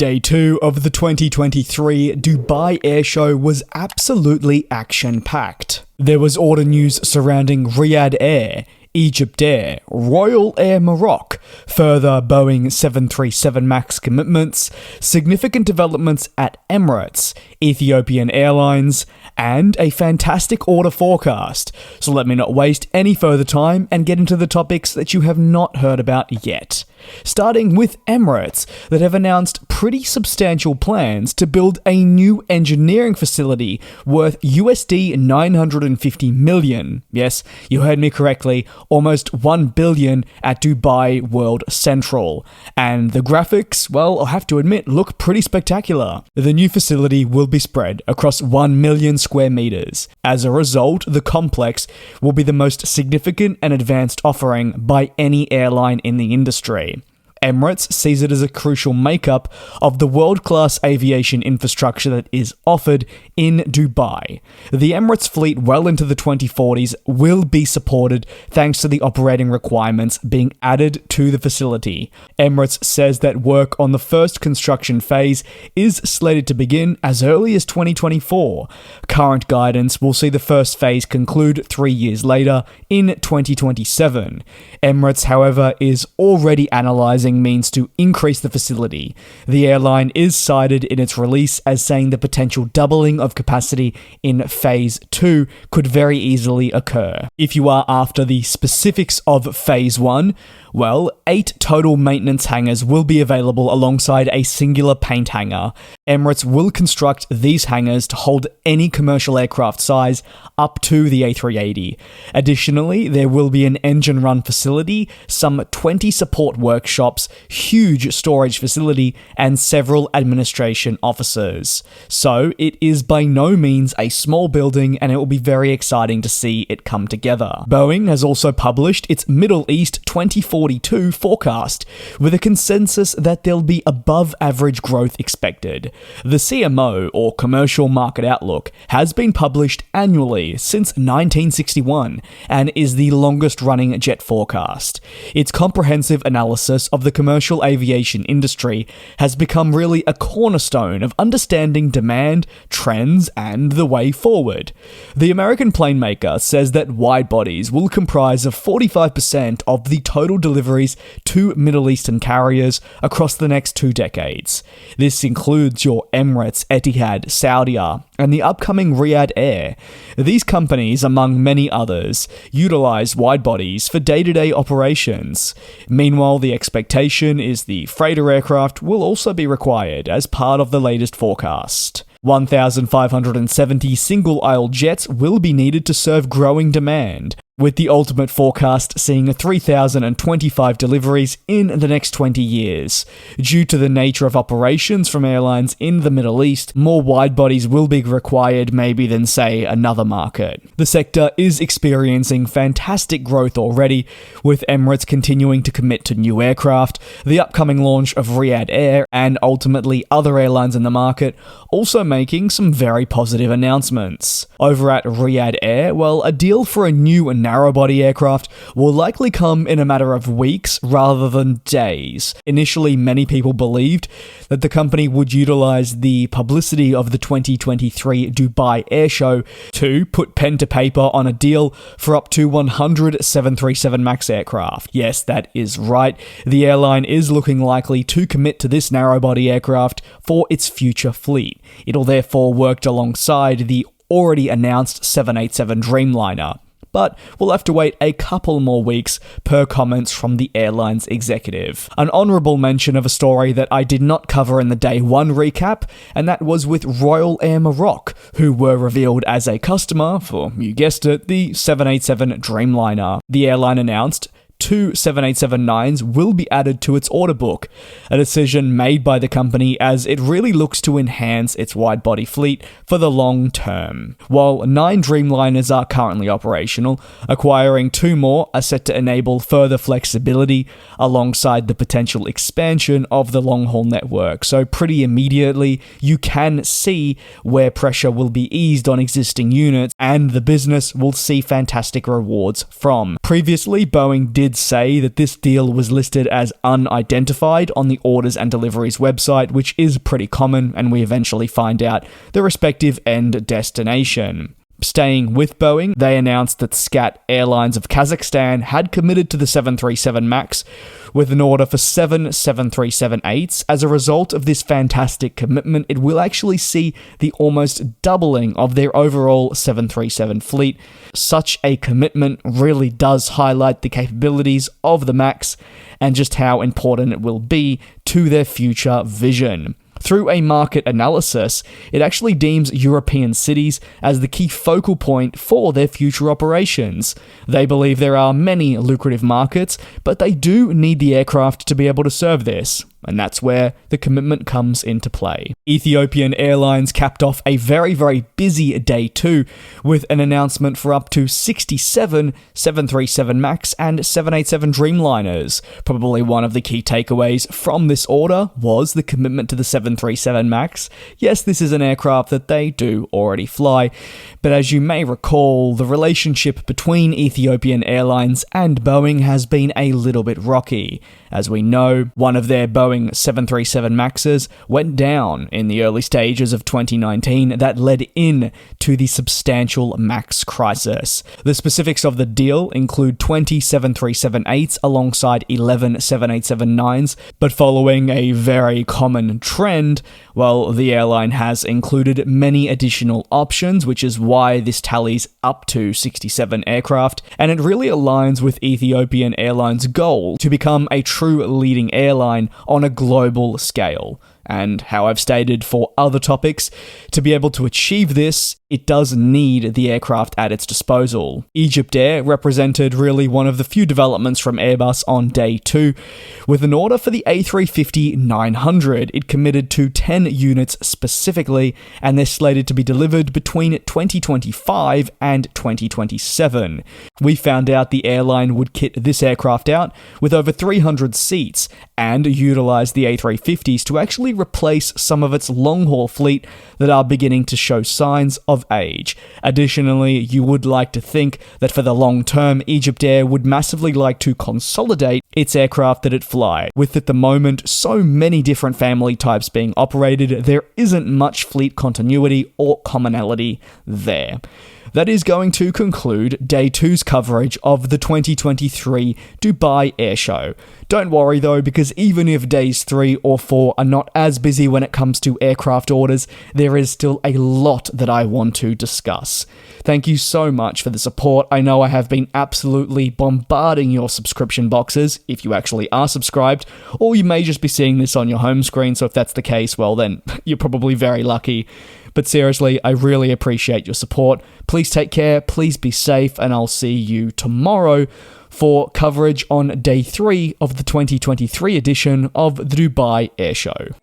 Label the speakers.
Speaker 1: Day 2 of the 2023 Dubai Airshow was absolutely action-packed. There was order news surrounding Riyadh Air, EgyptAir, Royal Air Maroc, further Boeing 737 MAX commitments, significant developments at Emirates, Ethiopian Airlines, and a fantastic order forecast. So let me not waste any further time and get into the topics that you have not heard about yet. Starting with Emirates, that have announced pretty substantial plans to build a new engineering facility worth USD 950 million. Yes, you heard me correctly, almost 1 billion at Dubai World Central. And the graphics, well, I'll have to admit, look pretty spectacular. The new facility will be spread across 1 million square meters. As a result, the complex will be the most significant and advanced offering by any airline in the industry. Emirates sees it as a crucial makeup of the world-class aviation infrastructure that is offered in Dubai. The Emirates fleet well into the 2040s will be supported thanks to the operating requirements being added to the facility. Emirates says that work on the first construction phase is slated to begin as early as 2024. Current guidance will see the first phase conclude 3 years later in 2027. Emirates, however, is already analysing means to increase the facility. The airline is cited in its release as saying the potential doubling of capacity in Phase 2 could very easily occur. If you are after the specifics of Phase 1, well, 8 total maintenance hangars will be available alongside a singular paint hangar. Emirates will construct these hangars to hold any commercial aircraft size up to the A380. Additionally, there will be an engine run facility, some 20 support workshops, huge storage facility, and several administration offices. So it is by no means a small building, and it will be very exciting to see it come together. Boeing has also published its Middle East 2042 forecast, with a consensus that there'll be above average growth expected. The CMO, or Commercial Market Outlook, has been published annually since 1961 and is the longest running jet forecast. Its comprehensive analysis of the commercial aviation industry has become really a cornerstone of understanding demand, trends, and the way forward. The American plane maker says that widebodies will comprise of 45% of the total deliveries to Middle Eastern carriers across the next 2 decades. This includes your Emirates, Etihad, Saudia, and the upcoming Riyadh Air. These companies, among many others, utilize widebodies for day-to-day operations. Meanwhile, the expectation is the freighter aircraft will also be required as part of the latest forecast. 1,570 single-aisle jets will be needed to serve growing demand, with the ultimate forecast seeing 3,025 deliveries in the next 20 years. Due to the nature of operations from airlines in the Middle East, more widebodies will be required maybe than, say, another market. The sector is experiencing fantastic growth already, with Emirates continuing to commit to new aircraft, the upcoming launch of Riyadh Air, and ultimately other airlines in the market also making some very positive announcements. Over at Riyadh Air, well, a deal for a new narrow-body aircraft will likely come in a matter of weeks rather than days. Initially, many people believed that the company would utilize the publicity of the 2023 Dubai Airshow to put pen to paper on a deal for up to 100 737 MAX aircraft. Yes, that is right. The airline is looking likely to commit to this narrow-body aircraft for its future fleet. It'll therefore work alongside the already announced 787 Dreamliner. But we'll have to wait a couple more weeks per comments from the airline's executive. An honourable mention of a story that I did not cover in the Day 1 recap, and that was with Royal Air Maroc, who were revealed as a customer for, you guessed it, the 787 Dreamliner. The airline announced 2 787-9s will be added to its order book, a decision made by the company as it really looks to enhance its wide-body fleet for the long term. While 9 Dreamliners are currently operational, acquiring 2 more are set to enable further flexibility alongside the potential expansion of the long-haul network. So pretty immediately, you can see where pressure will be eased on existing units and the business will see fantastic rewards from. Previously, Boeing did did say that this deal was listed as unidentified on the orders and deliveries website, which is pretty common, and we eventually find out the respective end destination. Staying with Boeing, they announced that SCAT Airlines of Kazakhstan had committed to the 737 MAX with an order for 7 737-8s. As a result of this fantastic commitment, it will actually see the almost doubling of their overall 737 fleet. Such a commitment really does highlight the capabilities of the MAX and just how important it will be to their future vision. Through a market analysis, it actually deems European cities as the key focal point for their future operations. They believe there are many lucrative markets, but they do need the aircraft to be able to serve this. And that's where the commitment comes into play. Ethiopian Airlines capped off a very, very busy day 2 with an announcement for up to 67 737 MAX and 787 Dreamliners. Probably one of the key takeaways from this order was the commitment to the 737 MAX. Yes, this is an aircraft that they do already fly, but as you may recall, the relationship between Ethiopian Airlines and Boeing has been a little bit rocky. As we know, one of their Boeing 737 MAXes went down in the early stages of 2019 that led in to the substantial MAX crisis. The specifics of the deal include 20 737-8s alongside 11 787-9s, but following a very common trend, well, the airline has included many additional options, which is why this tallies up to 67 aircraft, and it really aligns with Ethiopian Airlines' goal to become a true leading airline on a global scale. And how I've stated for other topics, to be able to achieve this, it does need the aircraft at its disposal. EgyptAir represented really one of the few developments from Airbus on day 2. With an order for the A350-900, it committed to 10 units specifically, and they're slated to be delivered between 2025 and 2027. We found out the airline would kit this aircraft out with over 300 seats and utilize the A350s to actually replace some of its long-haul fleet that are beginning to show signs of age. Additionally, you would like to think that for the long term, EgyptAir would massively like to consolidate its aircraft that it flies. With at the moment so many different family types being operated, there isn't much fleet continuity or commonality there. That is going to conclude Day 2's coverage of the 2023 Dubai Airshow. Don't worry though, because even if Days 3 or 4 are not as busy when it comes to aircraft orders, there is still a lot that I want to discuss. Thank you so much for the support. I know I have been absolutely bombarding your subscription boxes, if you actually are subscribed, or you may just be seeing this on your home screen, so if that's the case, well then, you're probably very lucky. But seriously, I really appreciate your support. Please take care, please be safe, and I'll see you tomorrow for coverage on Day 3 of the 2023 edition of the Dubai Airshow.